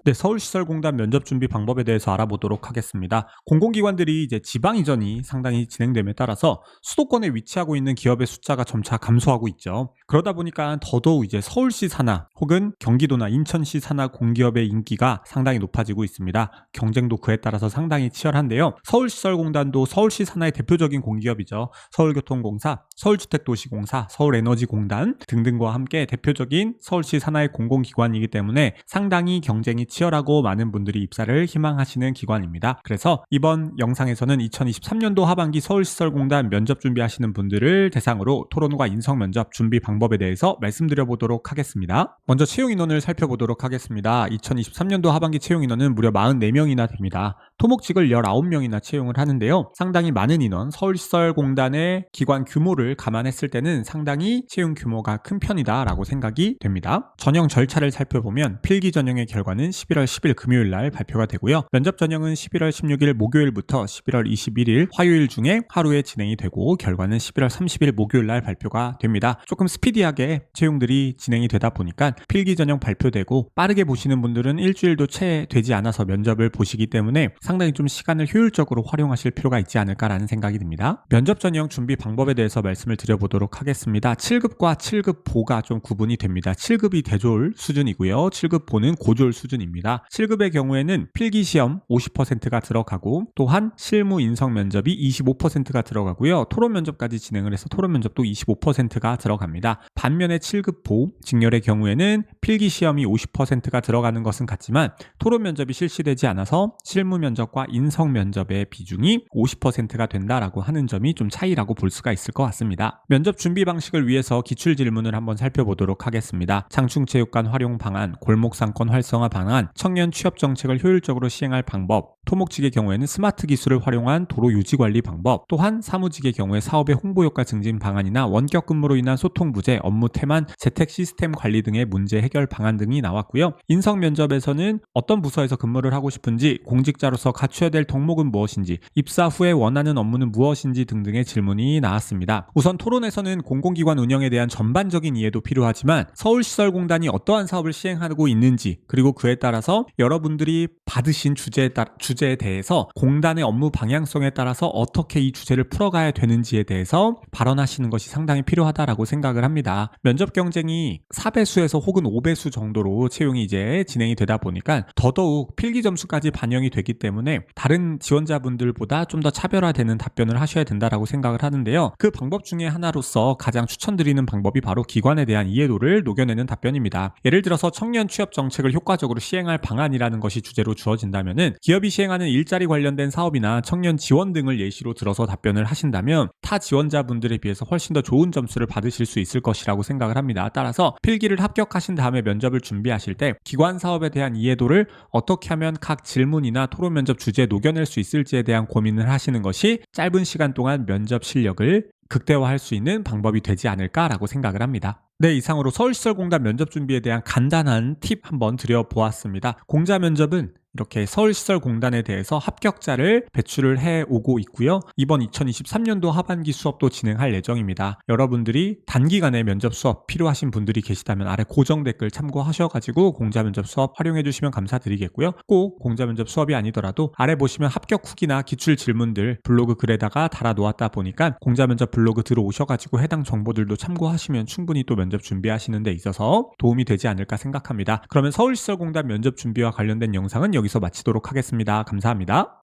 네, 서울시설공단 면접 준비 방법에 대해서 알아보도록 하겠습니다. 공공기관들이 이제 지방 이전이 상당히 진행됨에 따라서 수도권에 위치하고 있는 기업의 숫자가 점차 감소하고 있죠. 그러다 보니까 더더욱 이제 서울시 산하 혹은 경기도나 인천시 산하 공기업의 인기가 상당히 높아지고 있습니다. 경쟁도 그에 따라서 상당히 치열한데요. 서울시설공단도 서울시 산하의 대표적인 공기업이죠. 서울교통공사, 서울주택도시공사, 서울에너지공단 등등과 함께 대표적인 서울시 산하의 공공기관이기 때문에 상당히 경쟁이 치열하고 많은 분들이 입사를 희망하시는 기관입니다. 그래서 이번 영상에서는 2023년도 하반기 서울시설공단 면접 준비하시는 분들을 대상으로 토론과 인성면접 준비 방법에 대해서 말씀드려 보도록 하겠습니다. 먼저 채용 인원을 살펴보도록 하겠습니다. 2023년도 하반기 채용 인원은 무려 44명이나 됩니다. 토목직을 19명이나 채용을 하는데요. 상당히 많은 인원, 서울시설공단의 기관 규모를 감안했을 때는 상당히 채용 규모가 큰 편이다라고 생각이 됩니다. 전형 절차를 살펴보면 필기 전형의 결과는 11월 10일 금요일 날 발표가 되고요. 면접 전형은 11월 16일 목요일부터 11월 21일 화요일 중에 하루에 진행이 되고 결과는 11월 30일 목요일 날 발표가 됩니다. 조금 스피디하게 채용들이 진행이 되다 보니까 필기 전형 발표되고 빠르게 보시는 분들은 일주일도 채 되지 않아서 면접을 보시기 때문에 상당히 좀 시간을 효율적으로 활용하실 필요가 있지 않을까라는 생각이 듭니다. 면접 전형 준비 방법에 대해서 말씀을 드려보도록 하겠습니다. 7급과 7급 보가 좀 구분이 됩니다. 7급이 대졸 수준이고요. 7급 보는 고졸 수준입니다. 7급의 경우에는 필기시험 50%가 들어가고 또한 실무 인성 면접이 25%가 들어가고요. 토론 면접까지 진행을 해서 토론 면접도 25%가 들어갑니다. 반면에 7급 보 직렬의 경우에는 필기시험이 50%가 들어가는 것은 같지만 토론 면접이 실시되지 않아서 실무 면접과 인성 면접의 비중이 50%가 된다라고 하는 점이 좀 차이라고 볼 수가 있을 것 같습니다. 면접 준비 방식을 위해서 기출 질문을 한번 살펴보도록 하겠습니다. 장충체육관 활용 방안, 골목상권 활성화 방안, 청년 취업 정책을 효율적으로 시행할 방법, 토목직의 경우에는 스마트 기술을 활용한 도로 유지 관리 방법, 또한 사무직의 경우에 사업의 홍보 효과 증진 방안이나 원격 근무로 인한 소통 부재, 업무 태만, 재택 시스템 관리 등의 문제 해결 방안 등이 나왔고요. 인성 면접에서는 어떤 부서에서 근무를 하고 싶은지, 공직자로서 갖춰야 될 덕목은 무엇인지, 입사 후에 원하는 업무는 무엇인지 등등의 질문이 나왔습니다. 우선 토론에서는 공공기관 운영에 대한 전반적인 이해도 필요하지만 서울시설공단이 어떠한 사업을 시행하고 있는지, 그리고 그에 따라서 여러분들이 받으신 주제에 대해서 공단의 업무 방향성에 따라서 어떻게 이 주제를 풀어가야 되는지에 대해서 발언하시는 것이 상당히 필요하다라고 생각을 합니다. 면접 경쟁이 4배수에서 혹은 5배수 정도로 채용이 이제 진행이 되다 보니까 더더욱 필기 점수까지 반영이 되기 때문에 다른 지원자분들보다 좀 더 차별화되는 답변을 하셔야 된다라고 생각을 하는데요. 그 방법 중에 하나로서 가장 추천드리는 방법이 바로 기관에 대한 이해도를 녹여내는 답변입니다. 예를 들어서 청년 취업 정책을 효과적으로 시행할 방안이라는 것이 주제로 주어진다면은 기업이 시행하는 일자리 관련된 사업이나 청년 지원 등을 예시로 들어서 답변을 하신다면 타 지원자분들에 비해서 훨씬 더 좋은 점수를 받으실 수 있을 것이라고 생각을 합니다. 따라서 필기를 합격하신 다음에 면접을 준비하실 때 기관 사업에 대한 이해도를 어떻게 하면 각 질문이나 토론 면접 주제에 녹여낼 수 있을지에 대한 고민을 하시는 것이 짧은 시간 동안 면접 실력을 극대화할 수 있는 방법이 되지 않을까라고 생각을 합니다. 네, 이상으로 서울시설공단 면접 준비에 대한 간단한 팁 한번 드려보았습니다. 공자 면접은 이렇게 서울시설공단에 대해서 합격자를 배출을 해오고 있고요. 이번 2023년도 하반기 수업도 진행할 예정입니다. 여러분들이 단기간에 면접 수업 필요하신 분들이 계시다면 아래 고정 댓글 참고하셔가지고 공자 면접 수업 활용해 주시면 감사드리겠고요. 꼭 공자 면접 수업이 아니더라도 아래 보시면 합격 후기나 기출 질문들 블로그 글에다가 달아놓았다 보니까 공자 면접 블로그 들어오셔가지고 해당 정보들도 참고하시면 충분히 또 면접 준비하시는 데 있어서 도움이 되지 않을까 생각합니다. 그러면 서울시설공단 면접 준비와 관련된 영상은 여기서 마치도록 하겠습니다. 감사합니다.